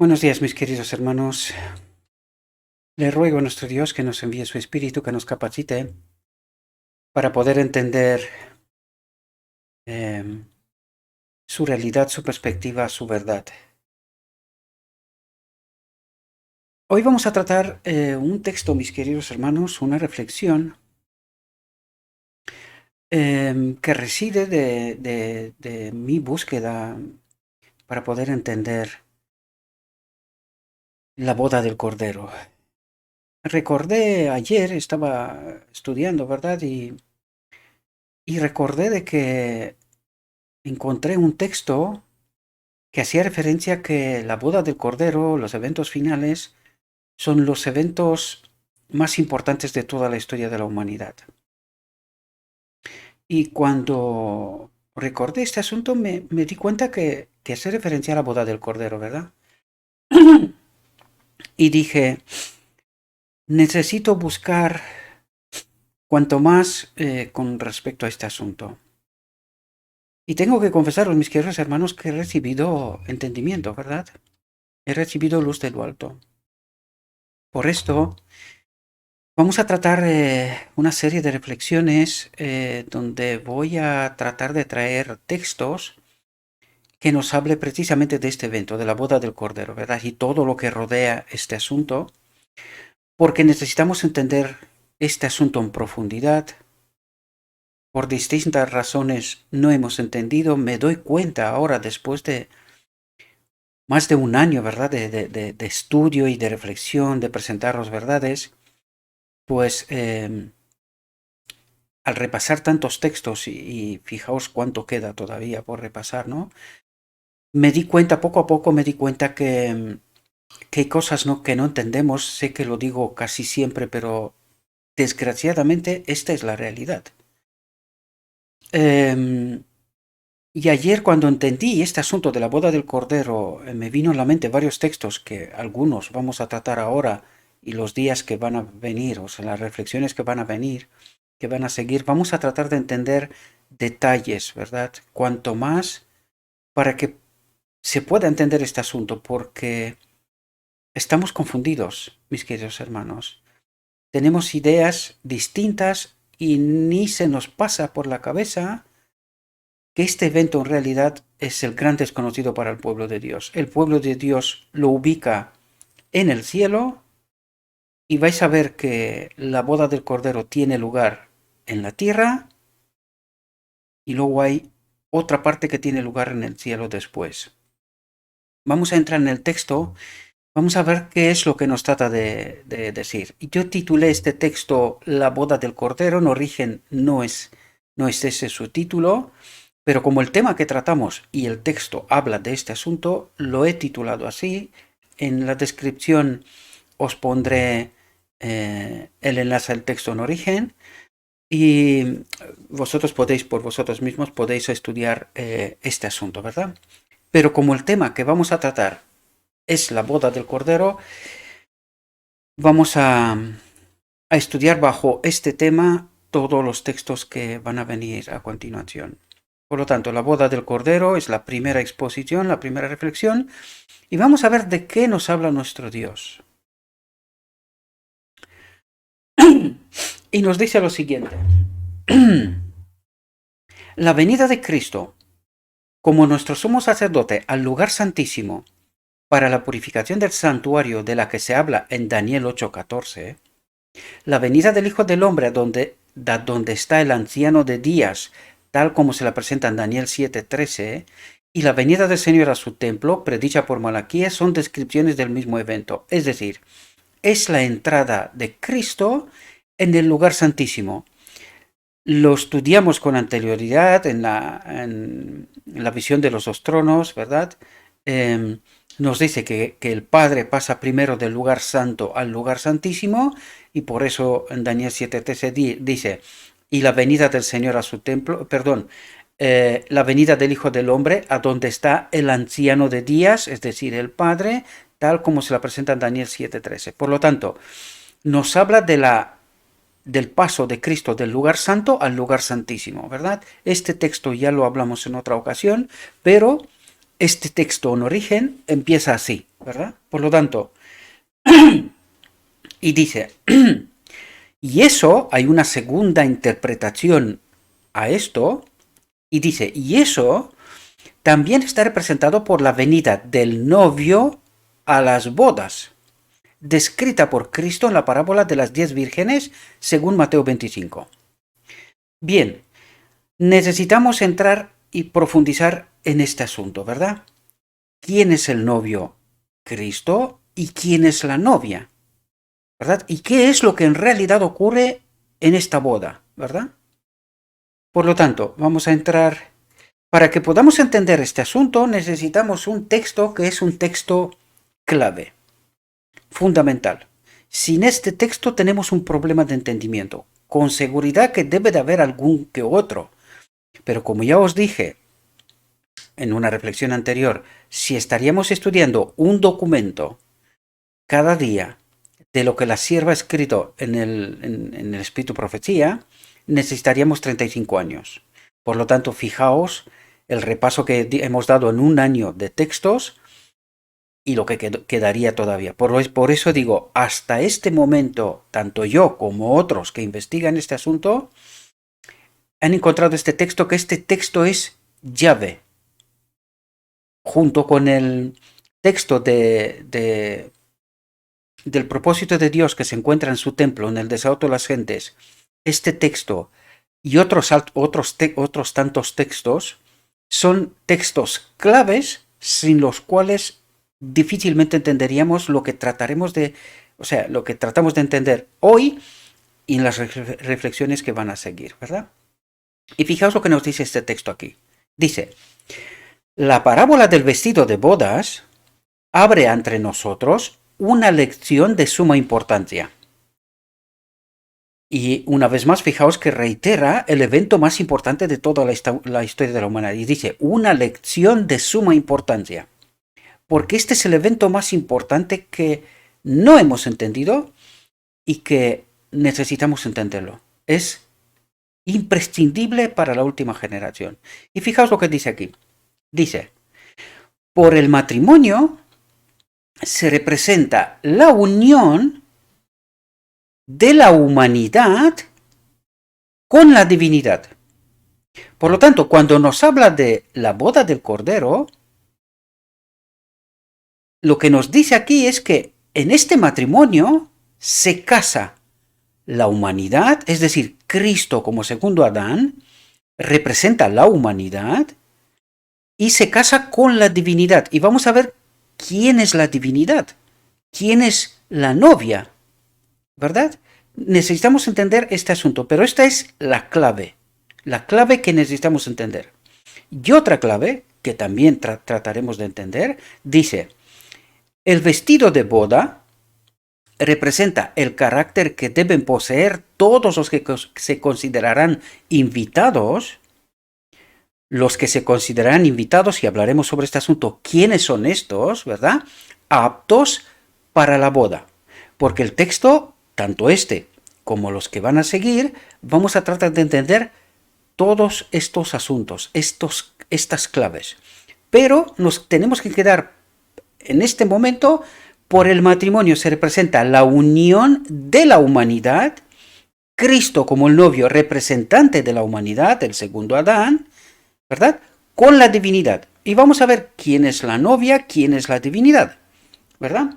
Buenos días, mis queridos hermanos. Le ruego a nuestro Dios que nos envíe su Espíritu, que nos capacite para poder entender em, su realidad, su perspectiva, su verdad. Hoy vamos a tratar un texto, mis queridos hermanos, una reflexión que reside de mi búsqueda para poder entender la boda del Cordero. Recordé ayer, estaba estudiando, ¿verdad? Y recordé de que encontré un texto que hacía referencia a que la boda del Cordero, los eventos finales, son los eventos más importantes de toda la historia de la humanidad. Y cuando recordé este asunto me di cuenta que hace referencia a la boda del Cordero, ¿verdad? Y dije, necesito buscar cuanto más con respecto a este asunto. Y tengo que confesaros, mis queridos hermanos, que he recibido entendimiento, ¿verdad? He recibido luz de lo alto. Por esto, vamos a tratar una serie de reflexiones donde voy a tratar de traer textos que nos hable precisamente de este evento, de la boda del Cordero, ¿verdad? Y todo lo que rodea este asunto, porque necesitamos entender este asunto en profundidad. Por distintas razones no hemos entendido. Me doy cuenta ahora, después de más de un año, ¿verdad? De estudio y de reflexión, de presentar las verdades, pues al repasar tantos textos y fijaos cuánto queda todavía por repasar, ¿no? Me di cuenta, poco a poco me di cuenta que hay cosas que no entendemos, sé que lo digo casi siempre, pero desgraciadamente esta es la realidad. Y ayer cuando entendí este asunto de la boda del Cordero, me vino a la mente varios textos que algunos vamos a tratar ahora y los días que van a venir, o sea, las reflexiones que van a venir, que van a seguir, vamos a tratar de entender detalles, ¿verdad? Cuanto más para que se pueda entender este asunto, porque estamos confundidos, mis queridos hermanos. Tenemos ideas distintas y ni se nos pasa por la cabeza que este evento en realidad es el gran desconocido para el pueblo de Dios. El pueblo de Dios lo ubica en el cielo y vais a ver que la boda del Cordero tiene lugar en la tierra y luego hay otra parte que tiene lugar en el cielo después. Vamos a entrar en el texto, vamos a ver qué es lo que nos trata de decir. Yo titulé este texto La boda del Cordero, en origen no es ese su título, pero como el tema que tratamos y el texto habla de este asunto, lo he titulado así. En la descripción os pondré el enlace al texto en origen y vosotros podéis, por vosotros mismos, podéis estudiar este asunto, ¿verdad? Pero como el tema que vamos a tratar es la boda del Cordero, vamos a estudiar bajo este tema todos los textos que van a venir a continuación. Por lo tanto, la boda del Cordero es la primera exposición, la primera reflexión, y vamos a ver de qué nos habla nuestro Dios. Y nos dice lo siguiente. La venida de Cristo, como nuestro sumo sacerdote al lugar santísimo, para la purificación del santuario de la que se habla en Daniel 8:14, la venida del Hijo del Hombre donde está el anciano de días, tal como se la presenta en Daniel 7:13, y la venida del Señor a su templo, predicha por Malaquías, son descripciones del mismo evento. Es decir, es la entrada de Cristo en el lugar santísimo. Lo estudiamos con anterioridad en la visión de los dos tronos, ¿verdad? Nos dice que el Padre pasa primero del lugar santo al lugar santísimo, y por eso en Daniel 7:13 dice, y la venida del Señor a su templo, la venida del Hijo del Hombre a donde está el anciano de días, es decir, el Padre, tal como se la presenta en Daniel 7:13. Por lo tanto, nos habla del paso de Cristo del lugar santo al lugar santísimo, ¿verdad? Este texto ya lo hablamos en otra ocasión, pero este texto en origen empieza así, ¿verdad? Por lo tanto, y dice, y eso, hay una segunda interpretación a esto, y dice, y eso también está representado por la venida del novio a las bodas, descrita por Cristo en la parábola de las 10 vírgenes, según Mateo 25. Bien, necesitamos entrar y profundizar en este asunto, ¿verdad? ¿Quién es el novio? Cristo. ¿Y quién es la novia? ¿Verdad? ¿Y qué es lo que en realidad ocurre en esta boda? ¿Verdad? Por lo tanto, vamos a entrar. Para que podamos entender este asunto, necesitamos un texto que es un texto clave, fundamental. Sin este texto tenemos un problema de entendimiento. Con seguridad que debe de haber algún que otro. Pero como ya os dije en una reflexión anterior, si estaríamos estudiando un documento cada día de lo que la sierva ha escrito en el Espíritu Profecía, necesitaríamos 35 años. Por lo tanto, fijaos el repaso que hemos dado en un año de textos y lo que quedaría todavía. Por eso digo, hasta este momento, tanto yo como otros que investigan este asunto, han encontrado este texto, que este texto es llave, junto con el texto del propósito de Dios que se encuentra en su templo, en el desahogo de las gentes. Este texto y otros tantos textos son textos claves sin los cuales difícilmente entenderíamos lo que trataremos de, o sea, lo que tratamos de entender hoy y en las reflexiones que van a seguir, ¿verdad? Y fijaos lo que nos dice este texto aquí. Dice, la parábola del vestido de bodas abre entre nosotros una lección de suma importancia. Y una vez más, fijaos que reitera el evento más importante de toda la historia de la humanidad. Y dice, una lección de suma importancia. Porque este es el evento más importante que no hemos entendido y que necesitamos entenderlo. Es imprescindible para la última generación. Y fijaos lo que dice aquí. Dice, por el matrimonio se representa la unión de la humanidad con la divinidad. Por lo tanto, cuando nos habla de la boda del Cordero, lo que nos dice aquí es que en este matrimonio se casa la humanidad, es decir, Cristo como segundo Adán representa la humanidad y se casa con la divinidad. Y vamos a ver quién es la divinidad, quién es la novia, ¿verdad? Necesitamos entender este asunto, pero esta es la clave que necesitamos entender. Y otra clave, que también trataremos de entender, dice, el vestido de boda representa el carácter que deben poseer todos los que se considerarán invitados, y hablaremos sobre este asunto, quiénes son estos, ¿verdad? Aptos para la boda. Porque el texto, tanto este como los que van a seguir, vamos a tratar de entender todos estos asuntos, estas claves. Pero nos tenemos que quedar en este momento. Por el matrimonio se representa la unión de la humanidad, Cristo como el novio representante de la humanidad, el segundo Adán, ¿verdad? Con la divinidad. Y vamos a ver quién es la novia, quién es la divinidad, ¿verdad?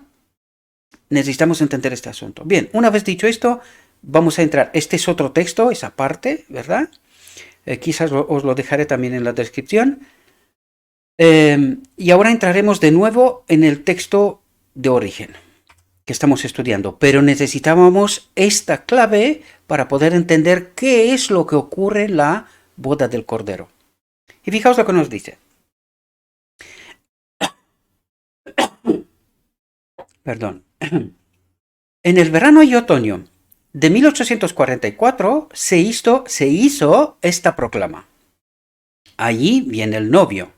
Necesitamos entender este asunto. Bien, una vez dicho esto, vamos a entrar. Este es otro texto, esa parte, ¿verdad? Quizás os lo dejaré también en la descripción. Y ahora entraremos de nuevo en el texto de origen que estamos estudiando, pero necesitábamos esta clave para poder entender qué es lo que ocurre en la boda del Cordero. Y fijaos lo que nos dice. Perdón. En el verano y otoño de 1844 se hizo esta proclama. Allí viene el novio.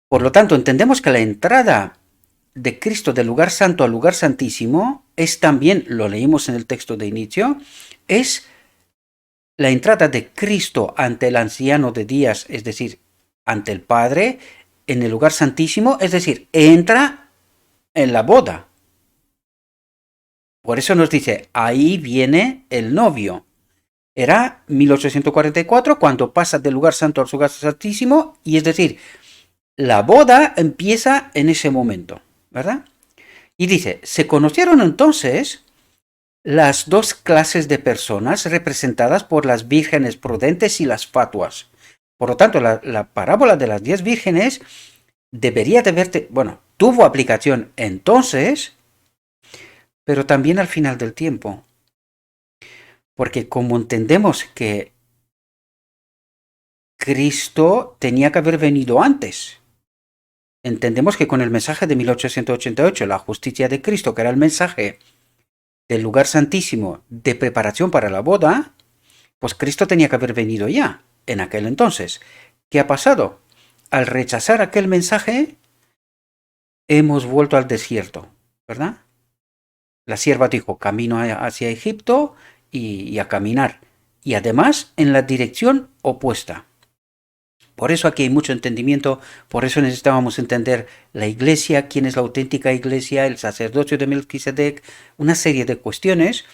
Por lo tanto, entendemos que la entrada de Cristo del lugar santo al lugar santísimo es también, lo leímos en el texto de inicio, es la entrada de Cristo ante el anciano de días, es decir, ante el Padre, en el lugar santísimo, es decir, entra en la boda. Por eso nos dice, ahí viene el novio. Era 1844 cuando pasa del lugar santo al lugar santísimo, y es decir, la boda empieza en ese momento, ¿verdad? Y dice, se conocieron entonces las dos clases de personas representadas por las vírgenes prudentes y las fatuas. Por lo tanto, la parábola de las 10 vírgenes debería de verte, bueno, tuvo aplicación entonces, pero también al final del tiempo. Porque como entendemos que Cristo tenía que haber venido antes, entendemos que con el mensaje de 1888, la justicia de Cristo, que era el mensaje del lugar santísimo de preparación para la boda, pues Cristo tenía que haber venido ya, en aquel entonces. ¿Qué ha pasado? Al rechazar aquel mensaje, hemos vuelto al desierto, ¿verdad? La sierva dijo, camino hacia Egipto y a caminar. Y además en la dirección opuesta. Por eso aquí hay mucho entendimiento, por eso necesitábamos entender la iglesia, quién es la auténtica iglesia, el sacerdocio de Melquisedec, una serie de cuestiones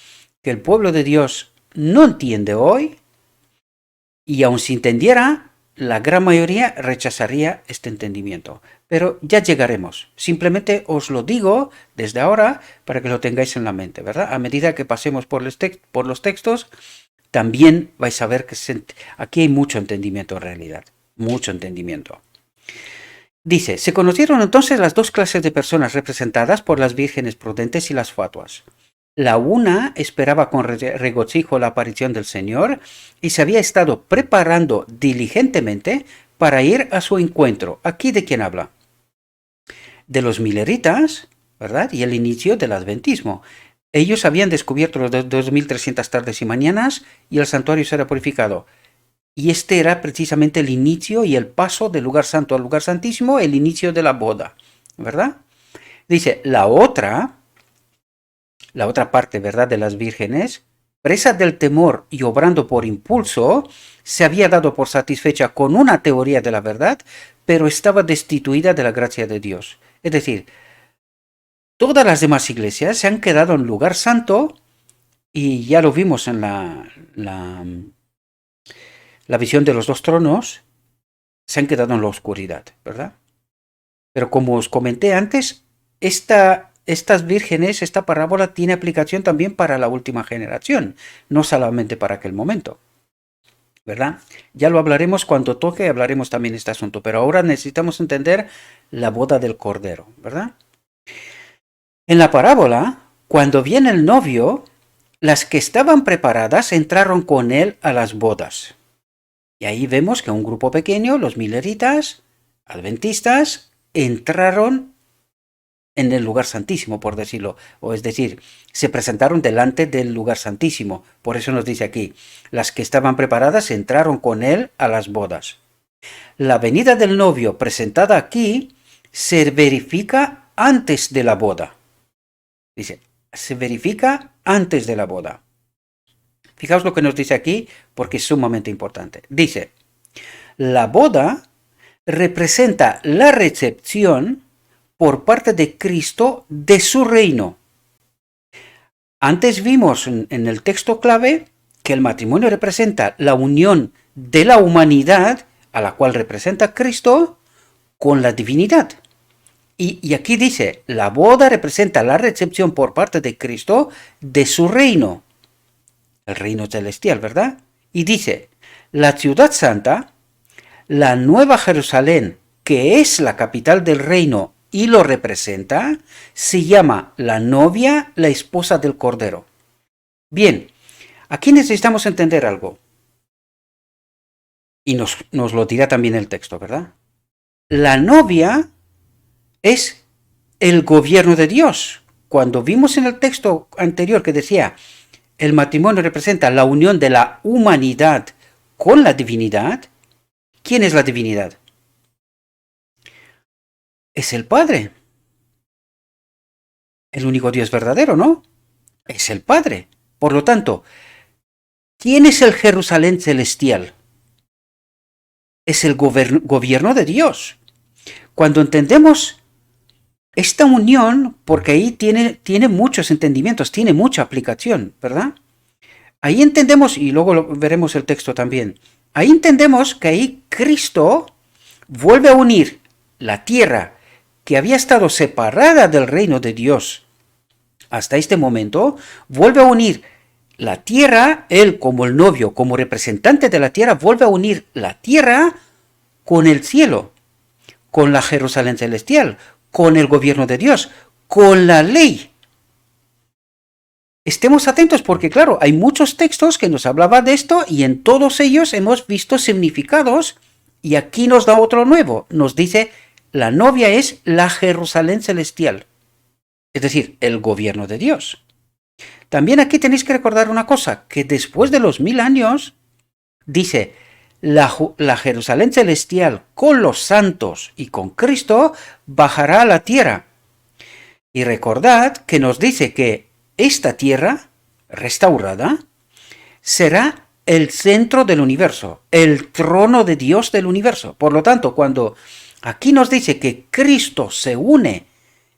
que el pueblo de Dios no entiende hoy, y aun si entendiera, la gran mayoría rechazaría este entendimiento. Pero ya llegaremos. Simplemente os lo digo desde ahora para que lo tengáis en la mente, ¿verdad? A medida que pasemos por los textos, también vais a ver que aquí hay mucho entendimiento en realidad. Mucho entendimiento. Dice, se conocieron entonces las dos clases de personas representadas por las vírgenes prudentes y las fatuas. La una esperaba con regocijo la aparición del Señor y se había estado preparando diligentemente para ir a su encuentro. ¿Aquí de quién habla? De los mileritas, ¿verdad? Y el inicio del adventismo. Ellos habían descubierto los 2300 tardes y mañanas y el santuario será purificado. Y este era precisamente el inicio y el paso del lugar santo al lugar santísimo, el inicio de la boda, ¿verdad? Dice, la otra parte, ¿verdad?, de las vírgenes, presa del temor y obrando por impulso, se había dado por satisfecha con una teoría de la verdad, pero estaba destituida de la gracia de Dios. Es decir, todas las demás iglesias se han quedado en lugar santo, y ya lo vimos en la visión de los dos tronos, se han quedado en la oscuridad, ¿verdad? Pero como os comenté antes, estas vírgenes, esta parábola tiene aplicación también para la última generación, no solamente para aquel momento, ¿verdad? Ya lo hablaremos cuando toque, hablaremos también de este asunto, pero ahora necesitamos entender la boda del Cordero, ¿verdad? En la parábola, cuando viene el novio, las que estaban preparadas entraron con él a las bodas. Y ahí vemos que un grupo pequeño, los mileritas, adventistas, entraron en el lugar santísimo, por decirlo, o es decir, se presentaron delante del lugar santísimo. Por eso nos dice aquí, las que estaban preparadas entraron con él a las bodas. La venida del novio presentada aquí se verifica antes de la boda. Dice, se verifica antes de la boda. Fijaos lo que nos dice aquí, porque es sumamente importante. Dice, la boda representa la recepción por parte de Cristo de su reino. Antes vimos en el texto clave que el matrimonio representa la unión de la humanidad, a la cual representa Cristo, con la divinidad. Y aquí dice, la boda representa la recepción por parte de Cristo de su reino. El reino celestial, ¿verdad? Y dice, la ciudad santa, la nueva Jerusalén, que es la capital del reino y lo representa, se llama la novia, la esposa del Cordero. Bien, aquí necesitamos entender algo. Y nos lo dirá también el texto, ¿verdad? La novia es el gobierno de Dios. Cuando vimos en el texto anterior que decía, el matrimonio representa la unión de la humanidad con la divinidad, ¿quién es la divinidad? Es el Padre. El único Dios verdadero, ¿no? Es el Padre. Por lo tanto, ¿quién es el Jerusalén celestial? Es el gobierno de Dios. Cuando entendemos Esta unión, porque ahí tiene muchos entendimientos, tiene mucha aplicación, ¿verdad? Ahí entendemos, y luego veremos el texto también, ahí entendemos que ahí Cristo vuelve a unir la tierra que había estado separada del reino de Dios hasta este momento, vuelve a unir la tierra, él como el novio, como representante de la tierra, vuelve a unir la tierra con el cielo, con la Jerusalén celestial, con el gobierno de Dios, con la ley. Estemos atentos porque, claro, hay muchos textos que nos hablaban de esto y en todos ellos hemos visto significados y aquí nos da otro nuevo. Nos dice, la novia es la Jerusalén celestial, es decir, el gobierno de Dios. También aquí tenéis que recordar una cosa, que después de los 1000 años, dice, la Jerusalén celestial con los santos y con Cristo bajará a la tierra. Y recordad que nos dice que esta tierra restaurada será el centro del universo, el trono de Dios del universo. Por lo tanto, cuando aquí nos dice que Cristo se une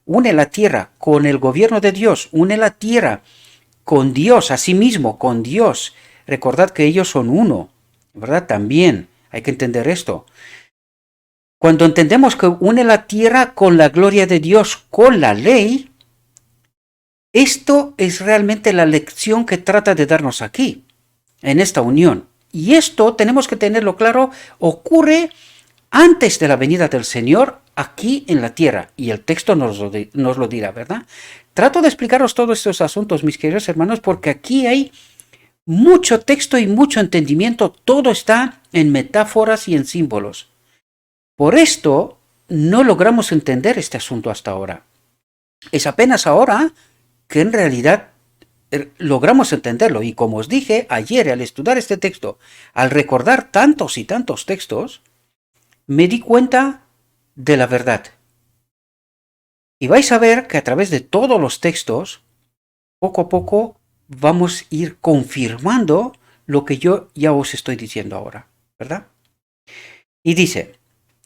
la tierra con el gobierno de Dios, une la tierra con Dios, a sí mismo, con Dios. Recordad que ellos son uno, ¿verdad? También hay que entender esto. Cuando entendemos que une la tierra con la gloria de Dios, con la ley, esto es realmente la lección que trata de darnos aquí, en esta unión. Y esto, tenemos que tenerlo claro, ocurre antes de la venida del Señor aquí en la tierra. Y el texto nos lo dirá, ¿verdad? Trato de explicaros todos estos asuntos, mis queridos hermanos, porque aquí hay mucho texto y mucho entendimiento. Todo está en metáforas y en símbolos. Por esto no logramos entender este asunto hasta ahora. Es apenas ahora que en realidad logramos entenderlo. Y como os dije ayer al estudiar este texto, al recordar tantos y tantos textos, me di cuenta de la verdad. Y vais a ver que a través de todos los textos, poco a poco vamos a ir confirmando lo que yo ya os estoy diciendo ahora, ¿verdad? Y dice,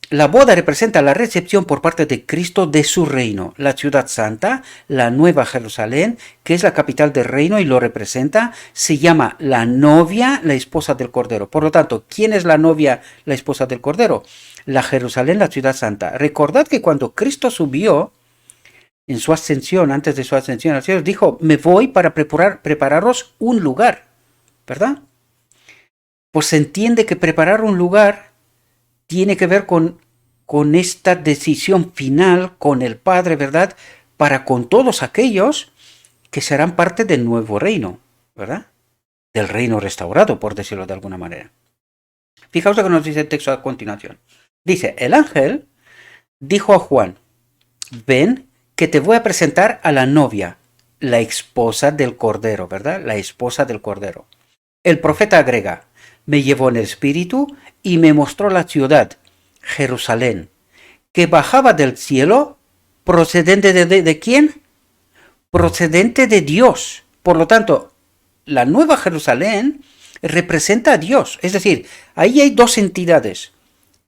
la boda representa la recepción por parte de Cristo de su reino, la ciudad santa, la nueva Jerusalén, que es la capital del reino y lo representa, se llama la novia, la esposa del Cordero. Por lo tanto, ¿quién es la novia, la esposa del Cordero? La Jerusalén, la ciudad santa. Recordad que cuando Cristo subió en su ascensión, antes de su ascensión al cielo, dijo, me voy para prepararos un lugar, ¿verdad? Pues se entiende que preparar un lugar tiene que ver con esta decisión final con el Padre, ¿verdad? Para con todos aquellos que serán parte del nuevo reino, ¿verdad? Del reino restaurado, por decirlo de alguna manera. Fijaos lo que nos dice el texto a continuación. Dice, el ángel dijo a Juan, ven que te voy a presentar a la novia, la esposa del Cordero, ¿verdad? La esposa del Cordero. El profeta agrega, me llevó en el espíritu y me mostró la ciudad, Jerusalén, que bajaba del cielo, procedente de ¿quién? Procedente de Dios. Por lo tanto, la nueva Jerusalén representa a Dios. Es decir, ahí hay dos entidades.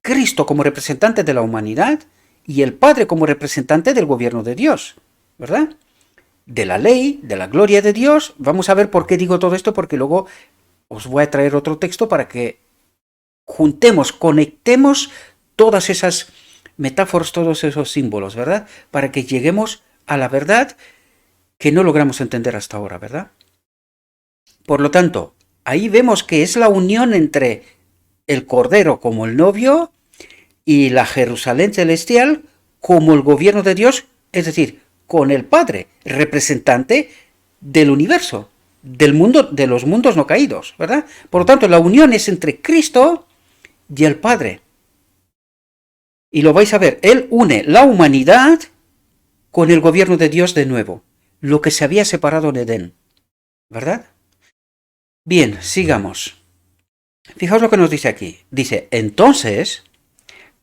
Cristo como representante de la humanidad y el Padre como representante del gobierno de Dios, ¿verdad? De la ley, de la gloria de Dios. Vamos a ver por qué digo todo esto, porque luego os voy a traer otro texto para que juntemos, conectemos todas esas metáforas, todos esos símbolos, ¿verdad? Para que lleguemos a la verdad que no logramos entender hasta ahora, ¿verdad? Por lo tanto, ahí vemos que es la unión entre el Cordero como el novio y la Jerusalén celestial como el gobierno de Dios, es decir, con el Padre, representante del universo, del mundo, de los mundos no caídos, ¿verdad? Por lo tanto, la unión es entre Cristo y el Padre. Y lo vais a ver, Él une la humanidad con el gobierno de Dios de nuevo, lo que se había separado en Edén, ¿verdad? Bien, sigamos. Fijaos lo que nos dice aquí. Dice, entonces,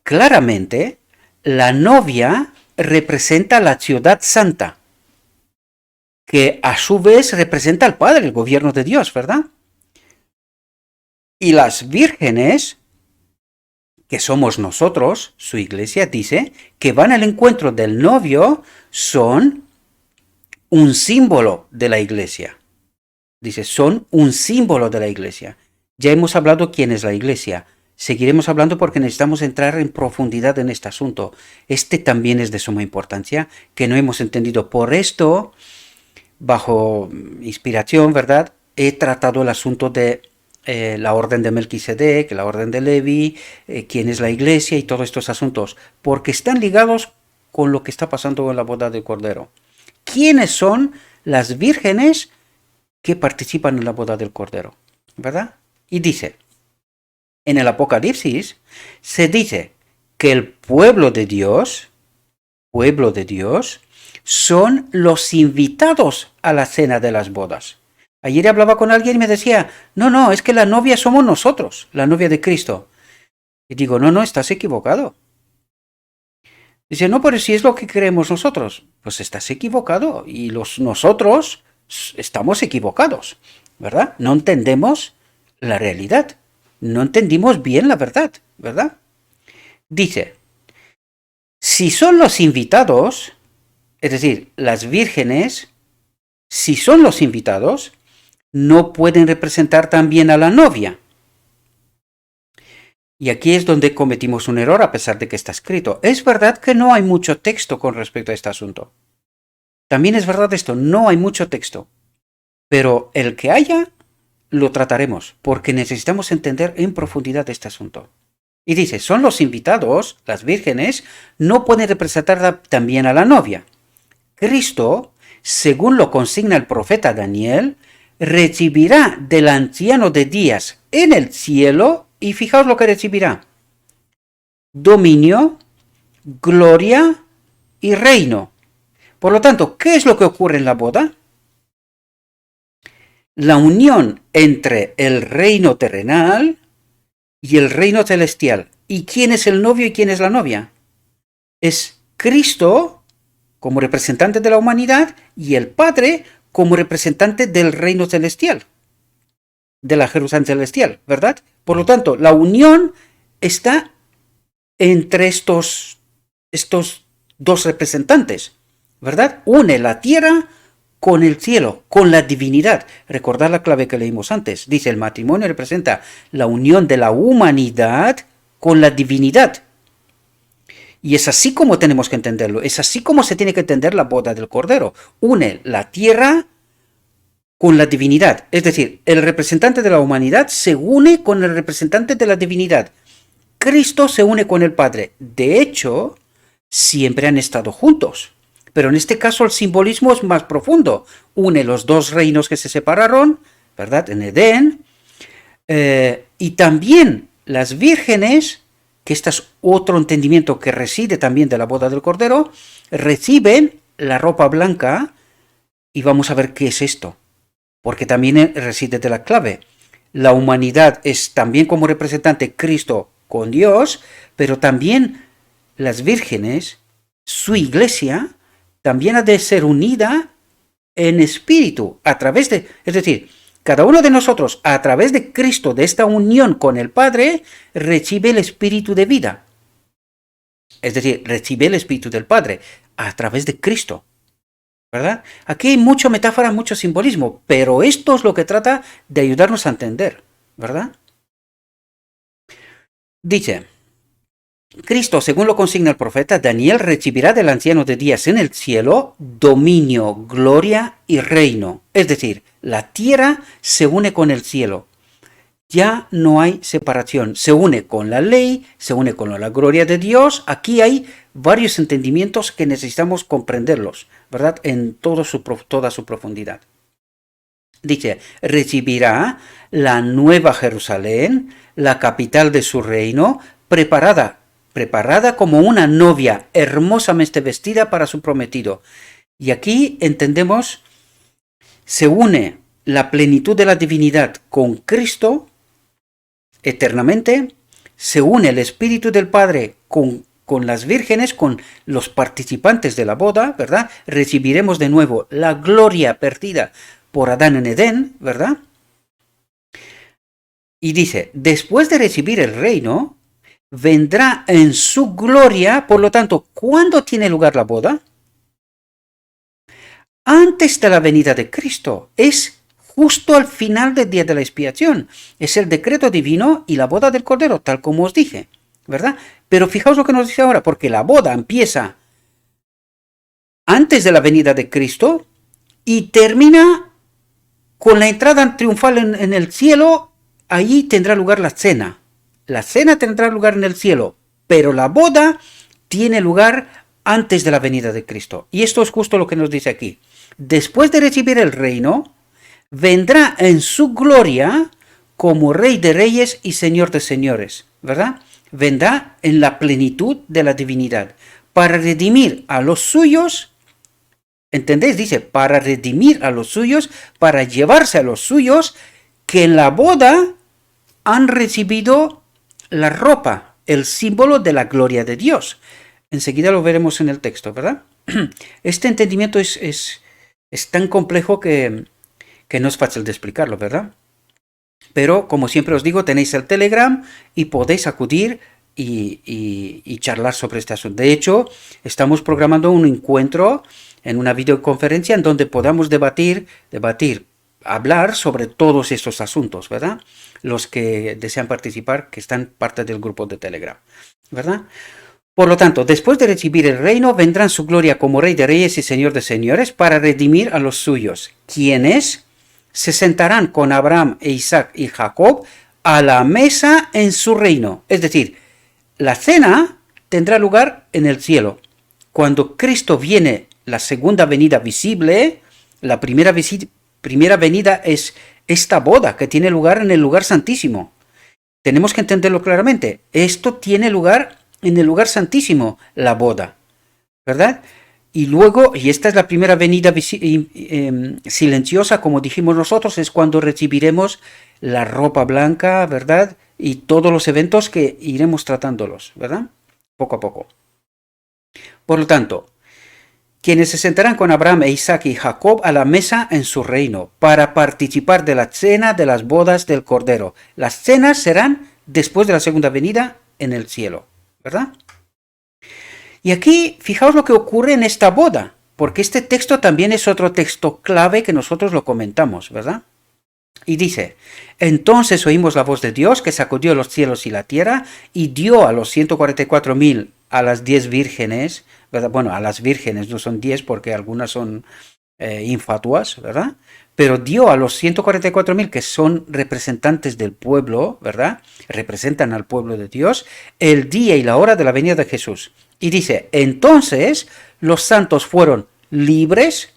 claramente, la novia representa la ciudad santa, que a su vez representa al Padre, el gobierno de Dios, ¿verdad? Y las vírgenes que somos nosotros, su iglesia, dice, que van al encuentro del novio, son un símbolo de la iglesia. Dice, son un símbolo de la iglesia. Ya hemos hablado quién es la iglesia. Seguiremos hablando porque necesitamos entrar en profundidad en este asunto. Este también es de suma importancia, que no hemos entendido. Por esto, bajo inspiración, ¿verdad? He tratado el asunto de la orden de Melquisedec, la orden de Levi, quién es la iglesia y todos estos asuntos, porque están ligados con lo que está pasando en la boda del Cordero. ¿Quiénes son las vírgenes que participan en la boda del Cordero? ¿Verdad? Y dice, en el Apocalipsis se dice que el pueblo de Dios, son los invitados a la cena de las bodas. Ayer hablaba con alguien y me decía, no, es que la novia somos nosotros, la novia de Cristo. Y digo, no, estás equivocado. Dice, no, pero si es lo que creemos nosotros. Pues estás equivocado y nosotros estamos equivocados, ¿verdad? No entendemos la realidad. No entendimos bien la verdad, ¿verdad? Dice, si son los invitados, es decir, las vírgenes, si son los invitados, no pueden representar también a la novia. Y aquí es donde cometimos un error a pesar de que está escrito. Es verdad que no hay mucho texto con respecto a este asunto. También es verdad esto, no hay mucho texto. Pero el que haya, lo trataremos, porque necesitamos entender en profundidad este asunto. Y dice, son los invitados, las vírgenes, no pueden representar también a la novia. Cristo, según lo consigna el profeta Daniel, recibirá del anciano de días en el cielo, y fijaos lo que recibirá: dominio, gloria y reino. Por lo tanto, ¿qué es lo que ocurre en la boda? La unión entre el reino terrenal y el reino celestial. ¿Y quién es el novio y quién es la novia? Es Cristo como representante de la humanidad y el Padre como representante del reino celestial, de la Jerusalén celestial, ¿verdad? Por lo tanto, la unión está entre estos dos representantes, ¿verdad? Une la tierra con el cielo, con la divinidad. Recordad la clave que leímos antes. Dice, el matrimonio representa la unión de la humanidad con la divinidad. Y es así como tenemos que entenderlo. Es así como se tiene que entender la boda del Cordero. Une la tierra con la divinidad. Es decir, el representante de la humanidad se une con el representante de la divinidad. Cristo se une con el Padre. De hecho, siempre han estado juntos. Pero en este caso el simbolismo es más profundo. Une los dos reinos que se separaron, ¿verdad? En Edén. Y también las vírgenes, que este es otro entendimiento que reside también de la boda del Cordero, reciben la ropa blanca. Y vamos a ver qué es esto, porque también reside de la clave. La humanidad es también como representante Cristo con Dios, pero también las vírgenes, su iglesia, también ha de ser unida en espíritu, a través de, es decir, cada uno de nosotros, a través de Cristo, de esta unión con el Padre, recibe el espíritu de vida. Es decir, recibe el espíritu del Padre, a través de Cristo, ¿verdad? Aquí hay mucha metáfora, mucho simbolismo, pero esto es lo que trata de ayudarnos a entender, ¿verdad? Dice, Cristo, según lo consigna el profeta Daniel, recibirá del anciano de días en el cielo dominio, gloria y reino. Es decir, la tierra se une con el cielo. Ya no hay separación. Se une con la ley, se une con la gloria de Dios. Aquí hay varios entendimientos que necesitamos comprenderlos, ¿verdad? En toda su profundidad. Dice, recibirá la nueva Jerusalén, la capital de su reino, preparada como una novia hermosamente vestida para su prometido. Y aquí entendemos, se une la plenitud de la divinidad con Cristo eternamente, se une el Espíritu del Padre con las vírgenes, con los participantes de la boda, ¿verdad? Recibiremos de nuevo la gloria perdida por Adán en Edén, ¿verdad? Y dice, después de recibir el reino, vendrá en su gloria. Por lo tanto, ¿cuándo tiene lugar la boda? Antes de la venida de Cristo. Es justo al final del día de la expiación. Es el decreto divino y la boda del Cordero, tal como os dije, ¿verdad? Pero fijaos lo que nos dice ahora, porque la boda empieza antes de la venida de Cristo y termina con la entrada triunfal en el cielo. Allí tendrá lugar la cena. La cena tendrá lugar en el cielo, pero la boda tiene lugar antes de la venida de Cristo. Y esto es justo lo que nos dice aquí. Después de recibir el reino, vendrá en su gloria como Rey de Reyes y Señor de Señores, ¿verdad? Vendrá en la plenitud de la divinidad para redimir a los suyos. ¿Entendéis? Dice, para redimir a los suyos, para llevarse a los suyos que en la boda han recibido la ropa, el símbolo de la gloria de Dios. Enseguida lo veremos en el texto, ¿verdad? Este entendimiento es tan complejo que no es fácil de explicarlo, ¿verdad? Pero, como siempre os digo, tenéis el Telegram y podéis acudir y charlar sobre este asunto. De hecho, estamos programando un encuentro en una videoconferencia en donde podamos debatir, hablar sobre todos estos asuntos, ¿verdad? Los que desean participar, que están parte del grupo de Telegram, ¿verdad? Por lo tanto, después de recibir el reino, vendrá en su gloria como Rey de Reyes y Señor de Señores para redimir a los suyos, quienes se sentarán con Abraham, Isaac y Jacob a la mesa en su reino. Es decir, la cena tendrá lugar en el cielo. Cuando Cristo viene, la segunda venida visible, la primera venida es esta boda que tiene lugar en el lugar santísimo. Tenemos que entenderlo claramente. Esto tiene lugar en el lugar santísimo, la boda, ¿verdad? Y luego, y esta es la primera venida silenciosa, como dijimos nosotros, es cuando recibiremos la ropa blanca, ¿verdad? Y todos los eventos que iremos tratándolos, ¿verdad? Poco a poco. Por lo tanto, quienes se sentarán con Abraham, Isaac y Jacob a la mesa en su reino, para participar de la cena de las bodas del Cordero. Las cenas serán después de la segunda venida en el cielo, ¿verdad? Y aquí, fijaos lo que ocurre en esta boda, porque este texto también es otro texto clave que nosotros lo comentamos, ¿verdad? Y dice, entonces oímos la voz de Dios que sacudió los cielos y la tierra y dio a los 144.000 a las 10 vírgenes, ¿verdad? Bueno, a las vírgenes no son 10 porque algunas son infatuas, ¿verdad? Pero dio a los 144.000 que son representantes del pueblo, ¿verdad? Representan al pueblo de Dios, el día y la hora de la venida de Jesús. Y dice, entonces los santos fueron libres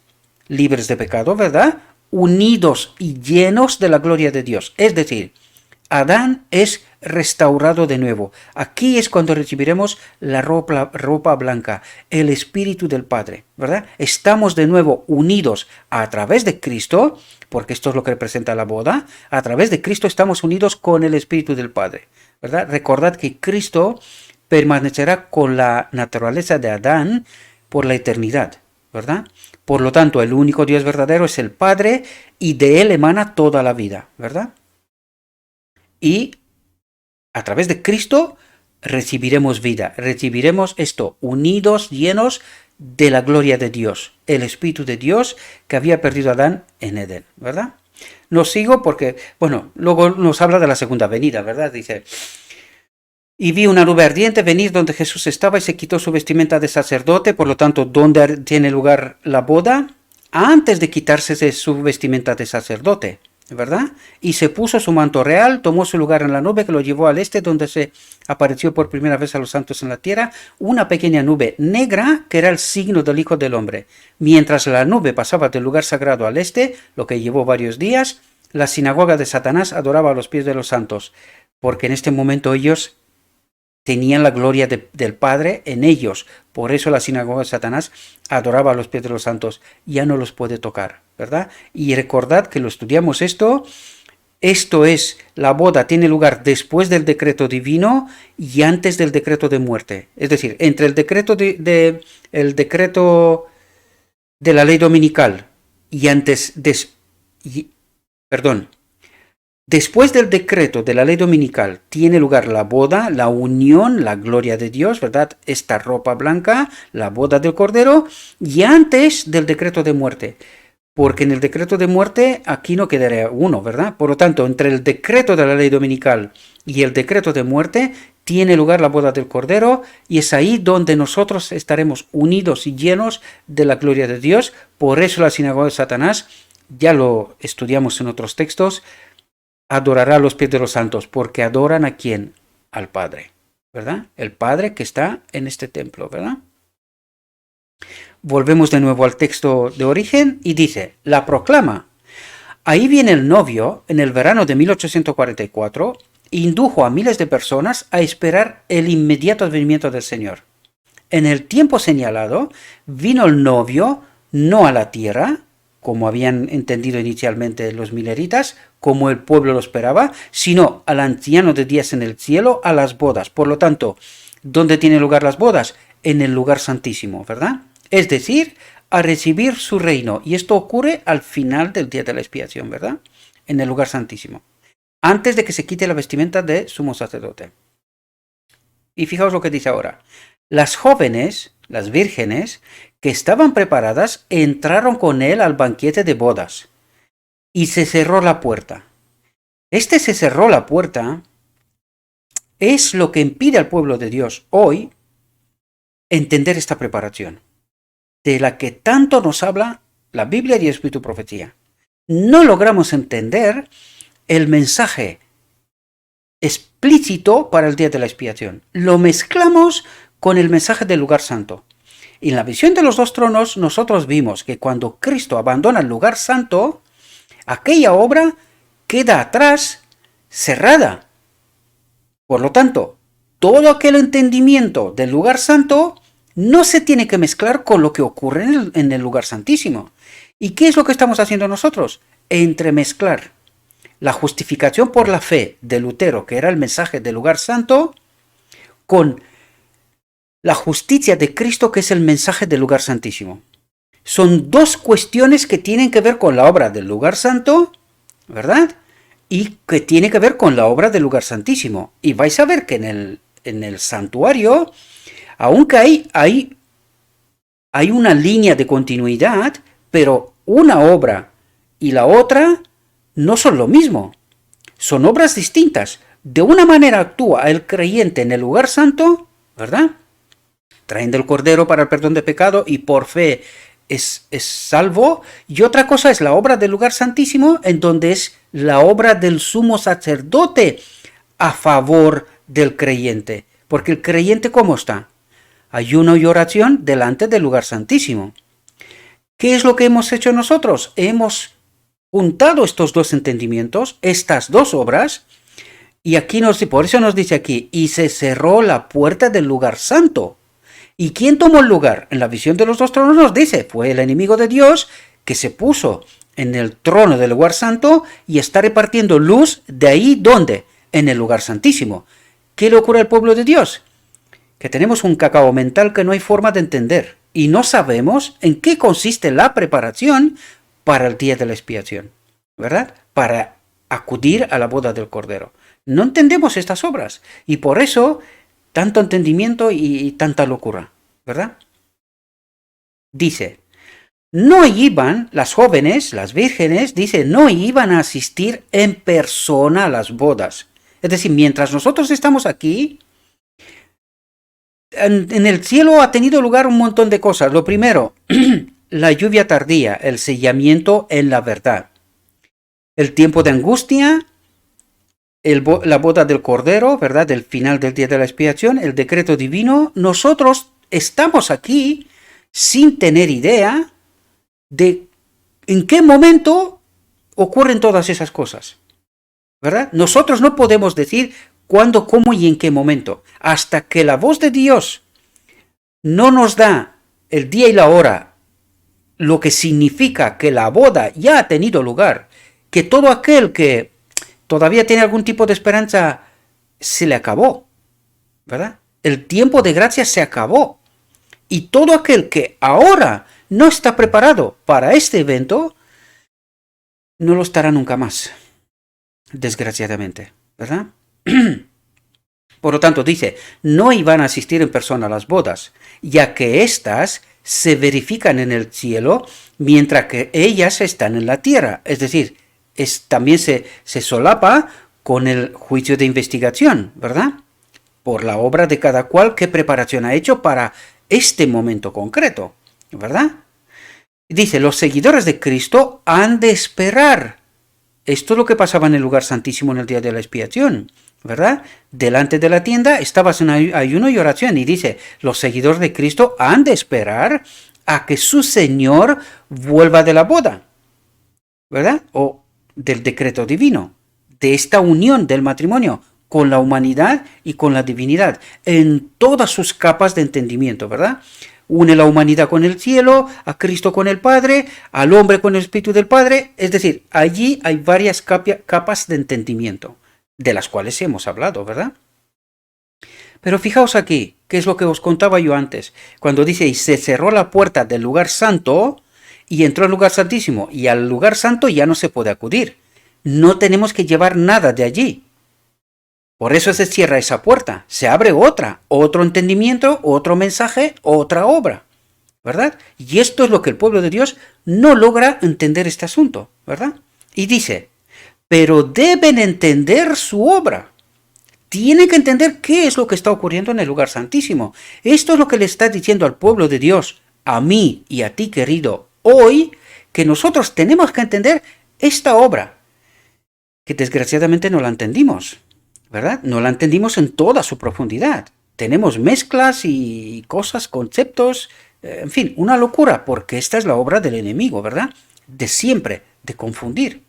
de pecado, ¿verdad? Unidos y llenos de la gloria de Dios. Es decir, Adán es restaurado de nuevo. Aquí es cuando recibiremos la ropa blanca, el Espíritu del Padre, ¿verdad? Estamos de nuevo unidos a través de Cristo, porque esto es lo que representa la boda. A través de Cristo estamos unidos con el Espíritu del Padre, ¿verdad? Recordad que Cristo permanecerá con la naturaleza de Adán por la eternidad, ¿verdad? Por lo tanto, el único Dios verdadero es el Padre y de él emana toda la vida, ¿verdad? Y a través de Cristo recibiremos vida, recibiremos esto, unidos, llenos de la gloria de Dios, el Espíritu de Dios que había perdido a Adán en Edén, ¿verdad? No sigo porque, bueno, luego nos habla de la segunda venida, ¿verdad? Dice, y vi una nube ardiente venir donde Jesús estaba y se quitó su vestimenta de sacerdote, por lo tanto, ¿dónde tiene lugar la boda? Antes de quitarse de su vestimenta de sacerdote, ¿verdad? Y se puso su manto real, tomó su lugar en la nube que lo llevó al este, donde se apareció por primera vez a los santos en la tierra, una pequeña nube negra que era el signo del Hijo del Hombre. Mientras la nube pasaba del lugar sagrado al este, lo que llevó varios días, la sinagoga de Satanás adoraba a los pies de los santos, porque en este momento ellos tenían la gloria del Padre en ellos. Por eso la sinagoga de Satanás adoraba a los pies de los santos. Ya no los puede tocar, ¿verdad? Y recordad que lo estudiamos esto. Esto es, la boda tiene lugar después del decreto divino y antes del decreto de muerte. Es decir, entre el decreto el decreto de la ley dominical y antes, perdón, Después del decreto de la ley dominical tiene lugar la boda, la unión, la gloria de Dios, ¿verdad? Esta ropa blanca, la boda del Cordero, y antes del decreto de muerte. Porque en el decreto de muerte aquí no quedaría uno, ¿verdad? Por lo tanto, entre el decreto de la ley dominical y el decreto de muerte tiene lugar la boda del Cordero, y es ahí donde nosotros estaremos unidos y llenos de la gloria de Dios. Por eso la sinagoga de Satanás, ya lo estudiamos en otros textos, adorará a los pies de los santos, porque adoran ¿a quién? Al Padre, ¿verdad? El Padre que está en este templo, ¿verdad? Volvemos de nuevo al texto de origen y dice, la proclama. Ahí viene el novio, en el verano de 1844, indujo a miles de personas a esperar el inmediato advenimiento del Señor. En el tiempo señalado, vino el novio, no a la tierra, como habían entendido inicialmente los mileritas, como el pueblo lo esperaba, sino al anciano de días en el cielo, a las bodas. Por lo tanto, ¿dónde tienen lugar las bodas? En el lugar santísimo, ¿verdad? Es decir, a recibir su reino. Y esto ocurre al final del día de la expiación, ¿verdad? En el lugar santísimo. Antes de que se quite la vestimenta de sumo sacerdote. Y fijaos lo que dice ahora. Las jóvenes, las vírgenes, que estaban preparadas, entraron con él al banquete de bodas. Y se cerró la puerta. Se cerró la puerta es lo que impide al pueblo de Dios hoy entender esta preparación, de la que tanto nos habla la Biblia y el Espíritu Profecía. No logramos entender el mensaje explícito para el día de la expiación. Lo mezclamos con el mensaje del lugar santo. Y en la visión de los dos tronos nosotros vimos que cuando Cristo abandona el lugar santo, aquella obra queda atrás, cerrada. Por lo tanto, todo aquel entendimiento del lugar santo no se tiene que mezclar con lo que ocurre en el lugar santísimo. ¿Y qué es lo que estamos haciendo nosotros? Entremezclar la justificación por la fe de Lutero, que era el mensaje del lugar santo, con la justicia de Cristo, que es el mensaje del lugar santísimo. Son dos cuestiones que tienen que ver con la obra del lugar santo, ¿verdad? Y que tiene que ver con la obra del lugar santísimo. Y vais a ver que en el santuario, aunque hay una línea de continuidad, pero una obra y la otra no son lo mismo. Son obras distintas. De una manera actúa el creyente en el lugar santo, ¿verdad? Trayendo el cordero para el perdón de pecado y por fe es salvo. Y otra cosa es la obra del lugar santísimo, en donde es la obra del sumo sacerdote a favor del creyente. Porque el creyente, ¿cómo está? Ayuno y oración delante del lugar santísimo. ¿Qué es lo que hemos hecho nosotros? Hemos juntado estos dos entendimientos, estas dos obras, y aquí por eso nos dice aquí, y se cerró la puerta del lugar santo. ¿Y quién tomó el lugar? En la visión de los dos tronos nos dice, fue el enemigo de Dios que se puso en el trono del lugar santo y está repartiendo luz de ahí, ¿dónde? En el lugar santísimo. ¿Qué le ocurre al pueblo de Dios? Que tenemos un cacao mental que no hay forma de entender y no sabemos en qué consiste la preparación para el día de la expiación, ¿verdad? Para acudir a la boda del Cordero. No entendemos estas obras y por eso tanto entendimiento y tanta locura, ¿verdad? Dice, no iban las jóvenes, las vírgenes, dice, no iban a asistir en persona a las bodas. Es decir, mientras nosotros estamos aquí, en el cielo ha tenido lugar un montón de cosas. Lo primero, la lluvia tardía, el sellamiento en la verdad. El tiempo de angustia, la boda del Cordero, ¿verdad? Del final del día de la expiación, el decreto divino. Nosotros estamos aquí sin tener idea de en qué momento ocurren todas esas cosas, ¿verdad? Nosotros no podemos decir cuándo, cómo y en qué momento. Hasta que la voz de Dios no nos da el día y la hora, lo que significa que la boda ya ha tenido lugar, que todo aquel que todavía tiene algún tipo de esperanza se le acabó, ¿verdad? El tiempo de gracia se acabó. Y todo aquel que ahora no está preparado para este evento, no lo estará nunca más. desgraciadamente, ¿verdad? Por lo tanto, dice, no iban a asistir en persona a las bodas, ya que éstas se verifican en el cielo, mientras que ellas están en la tierra. Es decir, también se solapa con el juicio de investigación, ¿verdad? Por la obra de cada cual, qué preparación ha hecho para este momento concreto, ¿verdad? Dice, los seguidores de Cristo han de esperar. Esto es lo que pasaba en el lugar santísimo en el día de la expiación, ¿verdad? Delante de la tienda estabas en ayuno y oración y dice, los seguidores de Cristo han de esperar a que su Señor vuelva de la boda, ¿verdad? O del decreto divino, de esta unión del matrimonio con la humanidad y con la divinidad, en todas sus capas de entendimiento, ¿verdad? Une la humanidad con el cielo, a Cristo con el Padre, al hombre con el Espíritu del Padre, es decir, allí hay varias capas de entendimiento, de las cuales hemos hablado, ¿verdad? Pero fijaos aquí, ¿qué es lo que os contaba yo antes? Cuando dice, y se cerró la puerta del lugar santo, y entró al lugar santísimo, y al lugar santo ya no se puede acudir. No tenemos que llevar nada de allí. Por eso se cierra esa puerta, se abre otra, otro entendimiento, otro mensaje, otra obra, ¿verdad? Y esto es lo que el pueblo de Dios no logra entender este asunto, ¿verdad? Y dice, pero deben entender su obra. Tienen que entender qué es lo que está ocurriendo en el lugar santísimo. Esto es lo que le está diciendo al pueblo de Dios, a mí y a ti, querido, hoy, que nosotros tenemos que entender esta obra, que desgraciadamente no la entendimos, ¿verdad? No la entendimos en toda su profundidad. Tenemos mezclas y cosas, conceptos, en fin, una locura, porque esta es la obra del enemigo, ¿verdad? De siempre, de confundir.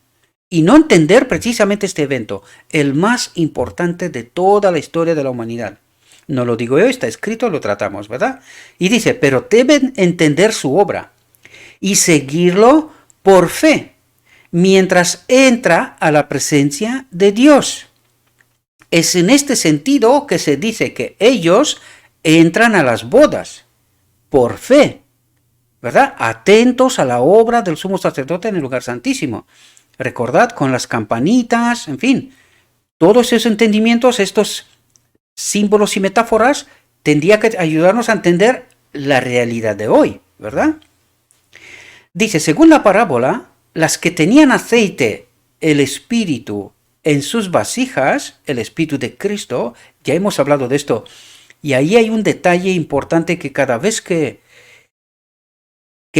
Y no entender precisamente este evento, el más importante de toda la historia de la humanidad. No lo digo yo, está escrito, lo tratamos, ¿verdad? Y dice, pero deben entender su obra y seguirlo por fe, mientras entra a la presencia de Dios. Es en este sentido que se dice que ellos entran a las bodas por fe, ¿verdad? Atentos a la obra del sumo sacerdote en el lugar santísimo. Recordad, con las campanitas, en fin, todos esos entendimientos, estos símbolos y metáforas, tendría que ayudarnos a entender la realidad de hoy, ¿verdad? Dice, según la parábola, las que tenían aceite, el Espíritu, en sus vasijas, el Espíritu de Cristo, ya hemos hablado de esto, y ahí hay un detalle importante que cada vez que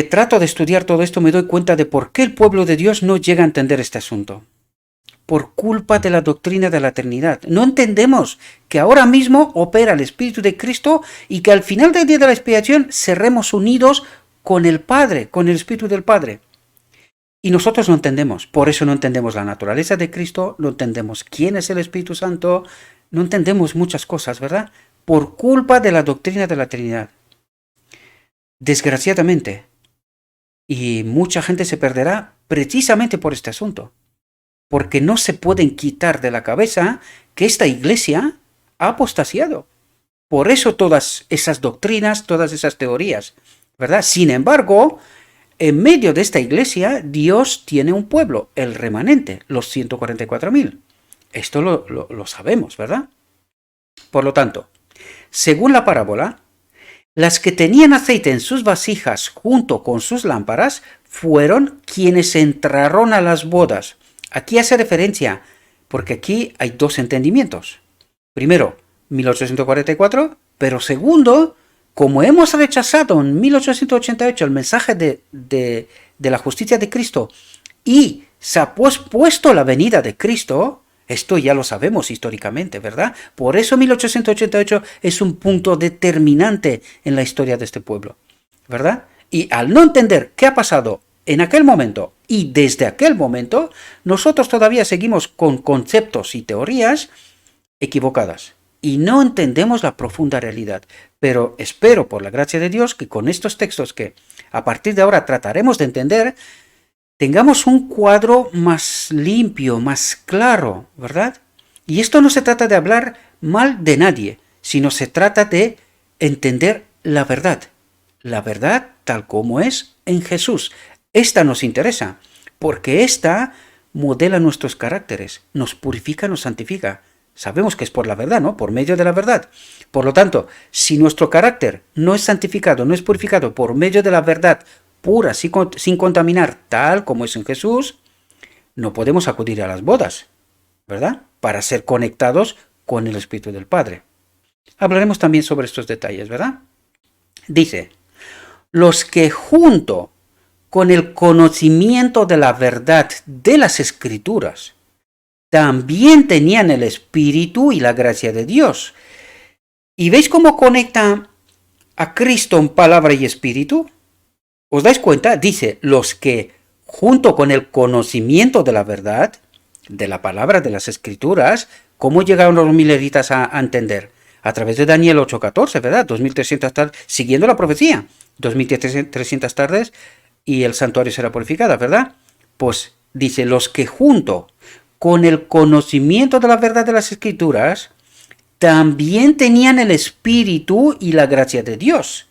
trato de estudiar todo esto me doy cuenta de por qué el pueblo de Dios no llega a entender este asunto. Por culpa de la doctrina de la eternidad. No entendemos que ahora mismo opera el Espíritu de Cristo y que al final del día de la expiación seremos unidos con el Padre, con el Espíritu del Padre. Y nosotros no entendemos. Por eso no entendemos la naturaleza de Cristo, no entendemos quién es el Espíritu Santo, no entendemos muchas cosas, ¿verdad? Por culpa de la doctrina de la Trinidad. Desgraciadamente. Y mucha gente se perderá precisamente por este asunto. Porque no se pueden quitar de la cabeza que esta iglesia ha apostasiado. Por eso todas esas doctrinas, todas esas teorías, ¿verdad? Sin embargo, en medio de esta iglesia, Dios tiene un pueblo, el remanente, los 144.000. Esto lo sabemos, ¿verdad? Por lo tanto, según la parábola, las que tenían aceite en sus vasijas junto con sus lámparas fueron quienes entraron a las bodas. Aquí hace referencia, porque aquí hay dos entendimientos. Primero, 1844, pero segundo, como hemos rechazado en 1888 el mensaje de la justicia de Cristo y se ha pospuesto la venida de Cristo, esto ya lo sabemos históricamente, ¿verdad? Por eso 1888 es un punto determinante en la historia de este pueblo, ¿verdad? Y al no entender qué ha pasado en aquel momento y desde aquel momento, nosotros todavía seguimos con conceptos y teorías equivocadas y no entendemos la profunda realidad. Pero espero, por la gracia de Dios, que con estos textos que a partir de ahora trataremos de entender, tengamos un cuadro más limpio, más claro, ¿verdad? Y esto no se trata de hablar mal de nadie, sino se trata de entender la verdad tal como es en Jesús. Esta nos interesa, porque esta modela nuestros caracteres, nos purifica, nos santifica. Sabemos que es por la verdad, ¿no? Por medio de la verdad. Por lo tanto, si nuestro carácter no es santificado, no es purificado por medio de la verdad pura, sin contaminar, tal como es en Jesús, no podemos acudir a las bodas, ¿verdad? Para ser conectados con el Espíritu del Padre. Hablaremos también sobre estos detalles, ¿verdad? Dice, los que junto con el conocimiento de la verdad de las Escrituras también tenían el Espíritu y la gracia de Dios. ¿Y veis cómo conecta a Cristo en palabra y espíritu? ¿Os dais cuenta? Dice, los que junto con el conocimiento de la verdad, de la palabra de las Escrituras, ¿cómo llegaron los mileritas a entender? A través de Daniel 8:14, ¿verdad? 2300 tardes, siguiendo la profecía. 2300 tardes y el santuario será purificado, ¿verdad? Pues dice, los que junto con el conocimiento de la verdad de las Escrituras, también tenían el Espíritu y la gracia de Dios.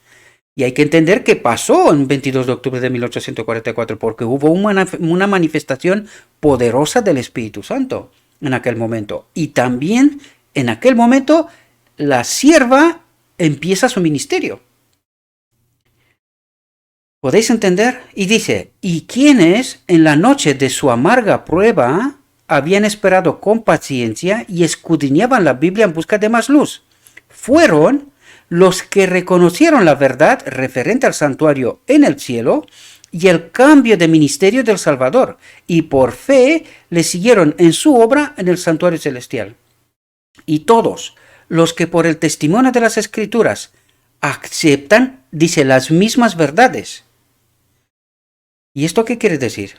Y hay que entender qué pasó en 22 de octubre de 1844, porque hubo una manifestación poderosa del Espíritu Santo en aquel momento. Y también en aquel momento la sierva empieza su ministerio. ¿Podéis entender? Y dice, ¿y quienes en la noche de su amarga prueba habían esperado con paciencia y escudriñaban la Biblia en busca de más luz? Fueron los que reconocieron la verdad referente al santuario en el cielo y el cambio de ministerio del Salvador, y por fe le siguieron en su obra en el santuario celestial. Y todos los que por el testimonio de las Escrituras aceptan, dice, las mismas verdades. ¿Y esto qué quiere decir?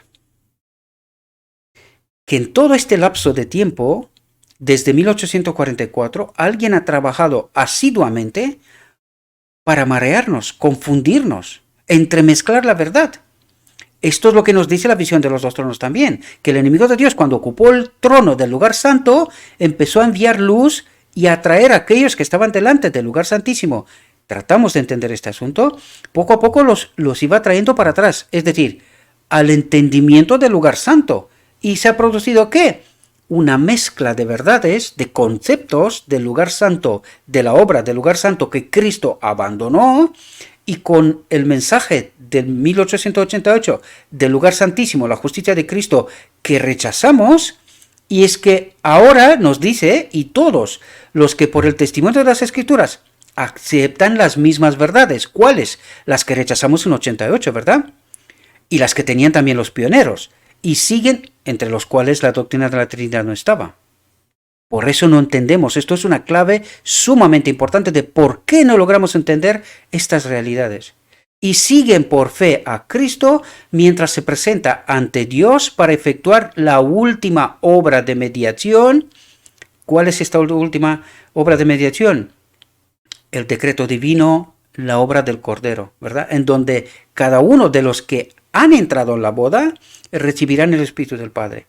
Que en todo este lapso de tiempo, desde 1844, alguien ha trabajado asiduamente para marearnos, confundirnos, entremezclar la verdad. Esto es lo que nos dice la visión de los dos tronos también, que el enemigo de Dios, cuando ocupó el trono del lugar santo, empezó a enviar luz y a atraer a aquellos que estaban delante del lugar santísimo. Tratamos de entender este asunto, poco a poco los iba trayendo para atrás, es decir, al entendimiento del lugar santo. ¿Y se ha producido qué? Una mezcla de verdades, de conceptos del lugar santo, de la obra del lugar santo que Cristo abandonó, y con el mensaje del 1888 del lugar santísimo, la justicia de Cristo, que rechazamos. Y es que ahora nos dice, y todos los que por el testimonio de las Escrituras aceptan las mismas verdades. ¿Cuáles? Las que rechazamos en 88, ¿verdad? Y las que tenían también los pioneros. Y siguen, entre los cuales la doctrina de la Trinidad no estaba. Por eso no entendemos. Esto es una clave sumamente importante de por qué no logramos entender estas realidades. Y siguen por fe a Cristo mientras se presenta ante Dios para efectuar la última obra de mediación. ¿Cuál es esta última obra de mediación? El decreto divino, la obra del Cordero, ¿verdad? En donde cada uno de los que han entrado en la boda recibirán el Espíritu del Padre.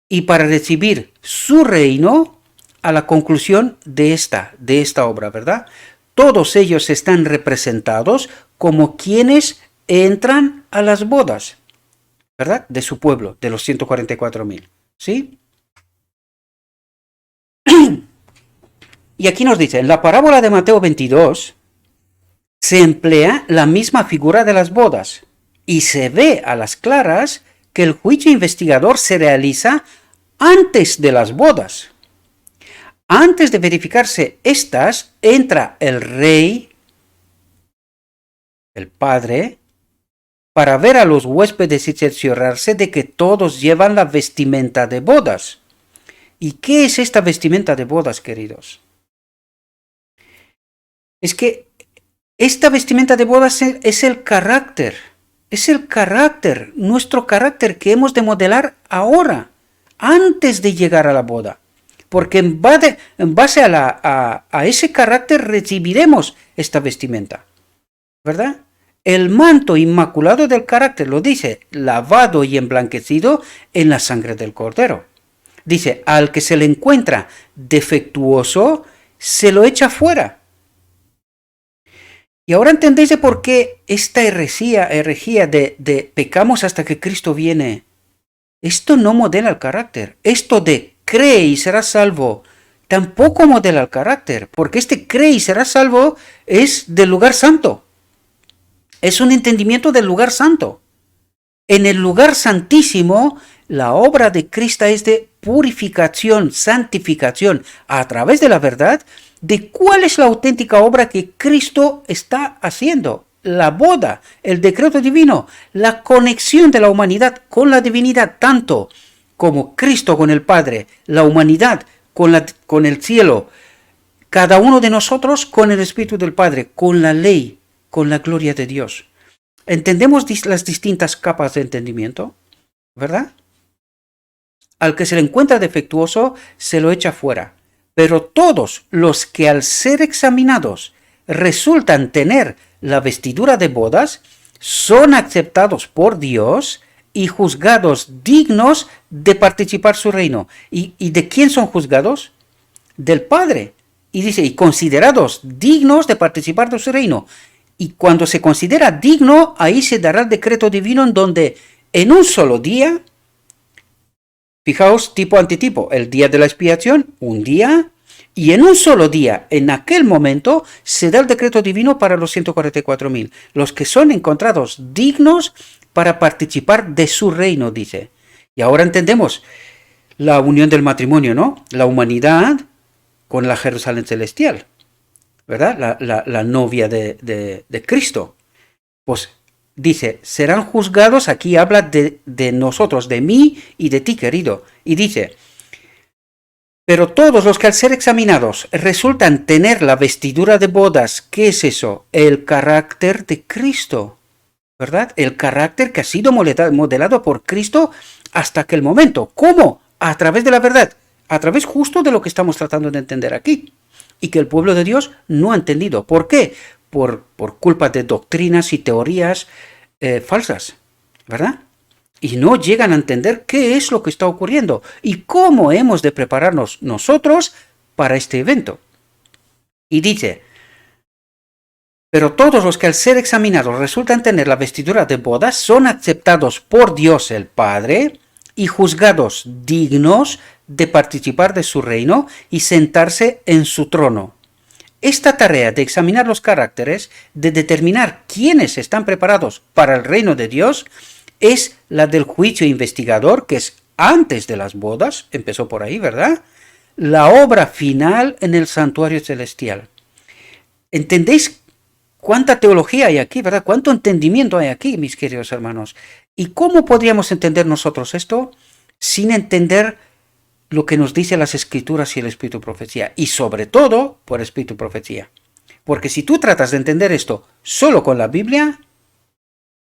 Y para recibir su reino a la conclusión de esta obra, ¿verdad? Todos ellos están representados como quienes entran a las bodas, ¿verdad? De su pueblo, de los 144,000, ¿sí? Y aquí nos dice, en la parábola de Mateo 22 se emplea la misma figura de las bodas y se ve a las claras que el juicio investigador se realiza antes de las bodas. Antes de verificarse estas, entra el rey, el padre, para ver a los huéspedes y cerciorarse de que todos llevan la vestimenta de bodas. ¿Y qué es esta vestimenta de bodas, queridos? Es que esta vestimenta de bodas es el carácter. Es el carácter, nuestro carácter que hemos de modelar ahora, antes de llegar a la boda. Porque en base a ese carácter recibiremos esta vestimenta, ¿verdad? El manto inmaculado del carácter lo dice, lavado y emblanquecido en la sangre del Cordero. Dice, al que se le encuentra defectuoso, se lo echa fuera. Y ahora entendéis de por qué esta herejía de pecamos hasta que Cristo viene Esto no modela el carácter. Esto de cree y serás salvo tampoco modela el carácter, porque este cree y serás salvo es del lugar santo. Es un entendimiento del lugar santo. En el lugar santísimo, la obra de Cristo es de purificación, santificación, a través de la verdad, de cuál es la auténtica obra que Cristo está haciendo. La boda, el decreto divino, la conexión de la humanidad con la divinidad, tanto como Cristo con el Padre, la humanidad con el cielo, cada uno de nosotros con el Espíritu del Padre, con la ley, con la gloria de Dios. ¿Entendemos las distintas capas de entendimiento? ¿Verdad? Al que se le encuentra defectuoso, se lo echa fuera. Pero todos los que al ser examinados resultan tener la vestidura de bodas, son aceptados por Dios y juzgados dignos de participar su reino. ¿Y de quién son juzgados? Del Padre. Y dice, y considerados dignos de participar de su reino. Y cuando se considera digno, ahí se dará el decreto divino en donde en un solo día, fijaos, tipo antitipo, el día de la expiación, un día, y en un solo día, en aquel momento, se da el decreto divino para los 144.000, los que son encontrados dignos para participar de su reino, dice. Y ahora entendemos la unión del matrimonio, ¿no? La humanidad con la Jerusalén celestial, ¿verdad? La novia de Cristo. Pues dice, serán juzgados, aquí habla de nosotros, de mí y de ti, querido. Y dice, pero todos los que al ser examinados resultan tener la vestidura de bodas, ¿qué es eso? El carácter de Cristo, ¿verdad? El carácter que ha sido modelado por Cristo hasta aquel momento. ¿Cómo? A través de la verdad, a través justo de lo que estamos tratando de entender aquí. Y que el pueblo de Dios no ha entendido. ¿Por qué? Por culpa de doctrinas y teorías falsas, ¿verdad? Y no llegan a entender qué es lo que está ocurriendo y cómo hemos de prepararnos nosotros para este evento. Y dice, pero todos los que al ser examinados resultan tener la vestidura de bodas son aceptados por Dios el Padre y juzgados dignos de participar de su reino y sentarse en su trono. Esta tarea de examinar los caracteres, de determinar quiénes están preparados para el reino de Dios, es la del juicio investigador, que es antes de las bodas, empezó por ahí, ¿verdad? La obra final en el santuario celestial. ¿Entendéis cuánta teología hay aquí, verdad? ¿Cuánto entendimiento hay aquí, mis queridos hermanos? ¿Y cómo podríamos entender nosotros esto sin entender lo que nos dice las Escrituras y el Espíritu Profecía? Y sobre todo por Espíritu Profecía. Porque si tú tratas de entender esto solo con la Biblia,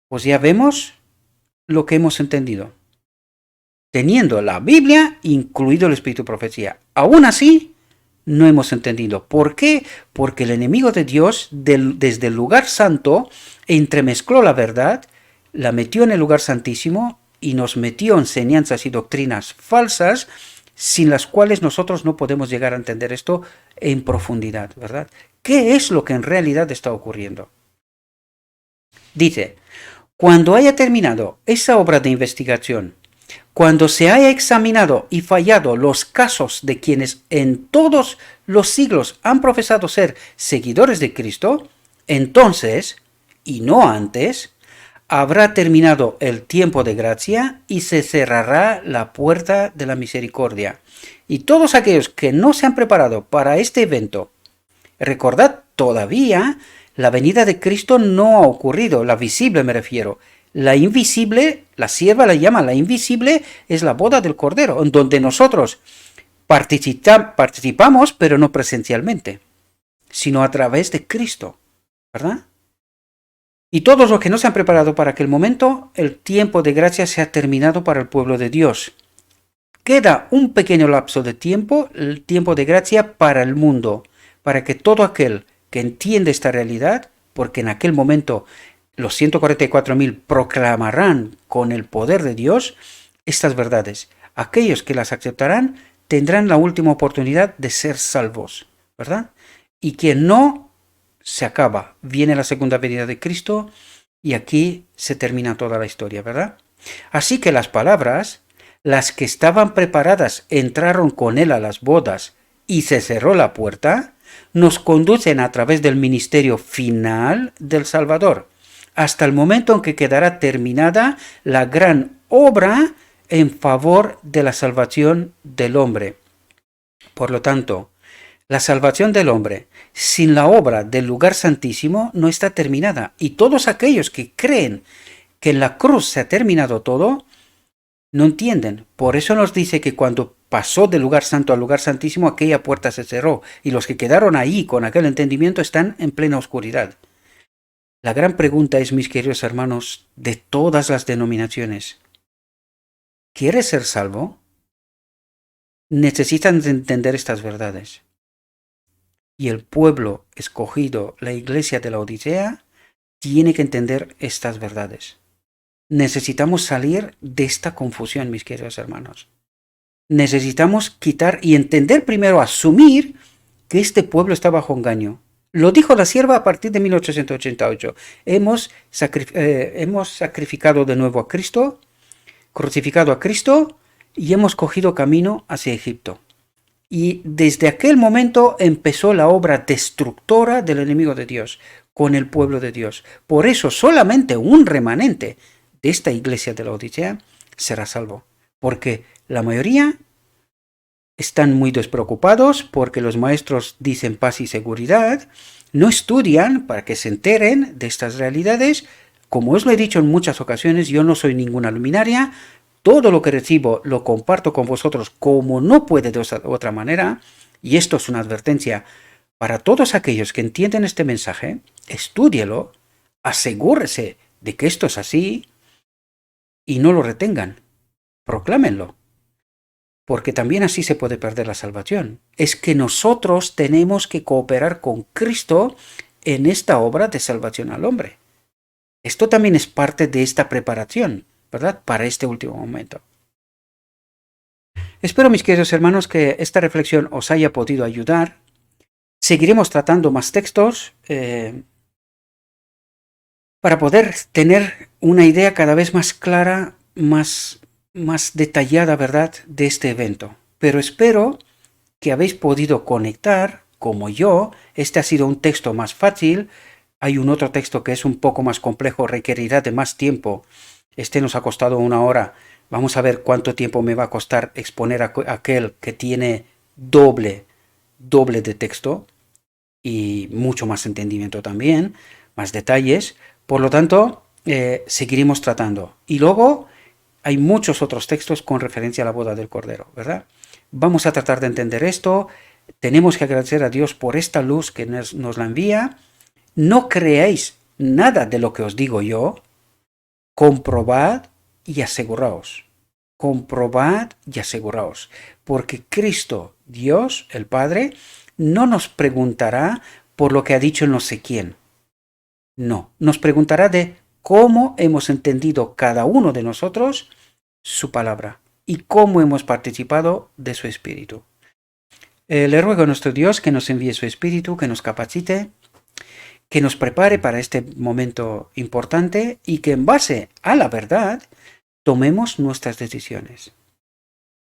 pues ya vemos lo que hemos entendido. Teniendo la Biblia, incluido el Espíritu Profecía. Aún así, no hemos entendido. ¿Por qué? Porque el enemigo de Dios, desde el lugar santo, entremezcló la verdad, la metió en el lugar santísimo y nos metió enseñanzas y doctrinas falsas, sin las cuales nosotros no podemos llegar a entender esto en profundidad, ¿verdad? ¿Qué es lo que en realidad está ocurriendo? Dice, cuando haya terminado esa obra de investigación, cuando se haya examinado y fallado los casos de quienes en todos los siglos han profesado ser seguidores de Cristo, entonces, y no antes, habrá terminado el tiempo de gracia y se cerrará la puerta de la misericordia. Y todos aquellos que no se han preparado para este evento, recordad, todavía la venida de Cristo no ha ocurrido, la visible me refiero. La invisible, la sierva la llama, la invisible es la boda del Cordero, en donde nosotros participamos, pero no presencialmente, sino a través de Cristo, ¿verdad? Y todos los que no se han preparado para aquel momento, el tiempo de gracia se ha terminado para el pueblo de Dios. Queda un pequeño lapso de tiempo, el tiempo de gracia para el mundo, para que todo aquel que entiende esta realidad, porque en aquel momento los 144.000 proclamarán con el poder de Dios estas verdades. Aquellos que las aceptarán tendrán la última oportunidad de ser salvos, ¿verdad? Y quien no, se acaba. Viene la segunda venida de Cristo y aquí se termina toda la historia, ¿verdad? Así que las palabras las que estaban preparadas entraron con él a las bodas y se cerró la puerta, nos conducen a través del ministerio final del Salvador, hasta el momento en que quedará terminada la gran obra en favor de la salvación del hombre. Por lo tanto, la salvación del hombre sin la obra del lugar santísimo no está terminada, y todos aquellos que creen que en la cruz se ha terminado todo, no entienden. Por eso nos dice que cuando pasó del lugar santo al lugar santísimo, aquella puerta se cerró, y los que quedaron ahí con aquel entendimiento están en plena oscuridad. La gran pregunta es, mis queridos hermanos, de todas las denominaciones, ¿quieres ser salvo? Necesitan entender estas verdades. Y el pueblo escogido, la iglesia de la Odisea, tiene que entender estas verdades. Necesitamos salir de esta confusión, mis queridos hermanos. Necesitamos quitar y entender primero, asumir que este pueblo está bajo engaño. Lo dijo la sierva a partir de 1888. Hemos sacrificado de nuevo a Cristo, crucificado a Cristo, y hemos cogido camino hacia Egipto. Y desde aquel momento empezó la obra destructora del enemigo de Dios con el pueblo de Dios. Por eso solamente un remanente de esta iglesia de la Odisea será salvo. Porque la mayoría están muy despreocupados porque los maestros dicen paz y seguridad, no estudian para que se enteren de estas realidades. Como os lo he dicho en muchas ocasiones, yo no soy ninguna luminaria. Todo lo que recibo lo comparto con vosotros como no puede de otra manera, y esto es una advertencia para todos aquellos que entienden este mensaje. Estúdielo, asegúrese de que esto es así y no lo retengan, proclámenlo, porque también así se puede perder la salvación. Es que nosotros tenemos que cooperar con Cristo en esta obra de salvación al hombre. Esto también es parte de esta preparación, ¿verdad? Para este último momento. Espero, mis queridos hermanos, que esta reflexión os haya podido ayudar. Seguiremos tratando más textos para poder tener una idea cada vez más clara, más detallada, ¿verdad?, de este evento. Pero espero que habéis podido conectar, como yo. Este ha sido un texto más fácil. Hay un otro texto que es un poco más complejo, requerirá de más tiempo. Este nos ha costado 1 hora. Vamos a ver cuánto tiempo me va a costar exponer aquel que tiene doble de texto y mucho más entendimiento también, más detalles. Por lo tanto, seguiremos tratando. Y luego hay muchos otros textos con referencia a la boda del Cordero, ¿verdad? Vamos a tratar de entender esto. Tenemos que agradecer a Dios por esta luz que nos la envía. No creáis nada de lo que os digo yo. Comprobad y aseguraos. Comprobad y aseguraos. Porque Cristo, Dios, el Padre, no nos preguntará por lo que ha dicho no sé quién. No, nos preguntará de cómo hemos entendido cada uno de nosotros su palabra y cómo hemos participado de su Espíritu. Le ruego a nuestro Dios que nos envíe su Espíritu, que nos capacite, que nos prepare para este momento importante y que en base a la verdad tomemos nuestras decisiones.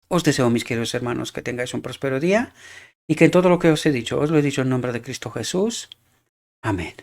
Os deseo, mis queridos hermanos, que tengáis un próspero día y que en todo lo que os he dicho, os lo he dicho en nombre de Cristo Jesús. Amén.